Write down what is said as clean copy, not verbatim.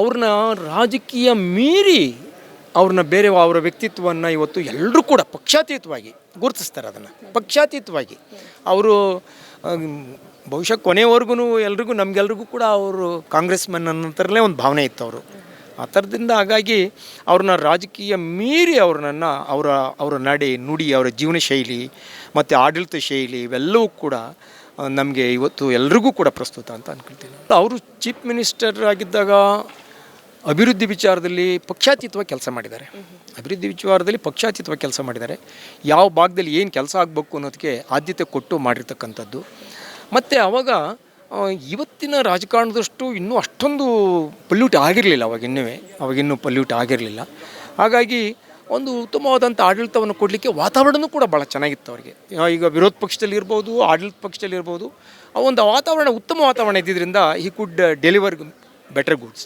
ಅವ್ರನ್ನ ರಾಜಕೀಯ ಮೀರಿ ಅವ್ರನ್ನ ಬೇರೆ ಅವರ ವ್ಯಕ್ತಿತ್ವವನ್ನು ಇವತ್ತು ಎಲ್ಲರೂ ಕೂಡ ಪಕ್ಷಾತೀತವಾಗಿ ಗುರುತಿಸ್ತಾರೆ. ಅದನ್ನು ಪಕ್ಷಾತೀತವಾಗಿ ಅವರು ಬಹುಶಃ ಕೊನೆವರೆಗೂ ಎಲ್ರಿಗೂ ನಮಗೆಲ್ರಿಗೂ ಕೂಡ ಅವರು ಕಾಂಗ್ರೆಸ್ ಮೆನ್ ಅನ್ನೋಂಥರಲ್ಲೇ ಒಂದು ಭಾವನೆ ಇತ್ತು ಅವರು ಆ ಥರದಿಂದ. ಹಾಗಾಗಿ ಅವ್ರನ್ನ ರಾಜಕೀಯ ಮೀರಿ ಅವರ ನಡೆ ನುಡಿ, ಅವರ ಜೀವನ ಶೈಲಿ ಮತ್ತು ಆಡಳಿತ ಶೈಲಿ ಇವೆಲ್ಲವೂ ಕೂಡ ನಮಗೆ ಇವತ್ತು ಎಲ್ರಿಗೂ ಕೂಡ ಪ್ರಸ್ತುತ ಅಂತ ಅಂದ್ಕೊಳ್ತೀನಿ. ಅವರು ಚೀಫ್ ಮಿನಿಸ್ಟರ್ ಆಗಿದ್ದಾಗ ಅಭಿವೃದ್ಧಿ ವಿಚಾರದಲ್ಲಿ ಪಕ್ಷಾತೀತವಾಗಿ ಕೆಲಸ ಮಾಡಿದ್ದಾರೆ. ಕೆಲಸ ಮಾಡಿದ್ದಾರೆ. ಯಾವ ಭಾಗದಲ್ಲಿ ಏನು ಕೆಲಸ ಆಗಬೇಕು ಅನ್ನೋದಕ್ಕೆ ಆದ್ಯತೆ ಕೊಟ್ಟು ಮಾಡಿರ್ತಕ್ಕಂಥದ್ದು. ಮತ್ತು ಆವಾಗ ಇವತ್ತಿನ ರಾಜಕಾರಣದಷ್ಟು ಇನ್ನೂ ಅಷ್ಟೊಂದು ಪಲ್ಯೂಟ್ ಆಗಿರಲಿಲ್ಲ. ಅವಾಗಿನ್ನೂ ಪಲ್ಯೂಟ್ ಆಗಿರಲಿಲ್ಲ. ಹಾಗಾಗಿ ಒಂದು ಉತ್ತಮವಾದಂಥ ಆಡಳಿತವನ್ನು ಕೊಡಲಿಕ್ಕೆ ವಾತಾವರಣ ಕೂಡ ಭಾಳ ಚೆನ್ನಾಗಿತ್ತು ಅವರಿಗೆ. ಈಗ ವಿರೋಧ ಪಕ್ಷದಲ್ಲಿ ಇರ್ಬೋದು, ಆಡಳಿತ ಪಕ್ಷದಲ್ಲಿ ಇರ್ಬೋದು, ಆ ಒಂದು ವಾತಾವರಣ ಉತ್ತಮ ವಾತಾವರಣ ಇದ್ದಿದ್ದರಿಂದ ಹಿ ಕುಡ್ ಡೆಲಿವರ್ ಬೆಟರ್ ಗೂಡ್ಸ್.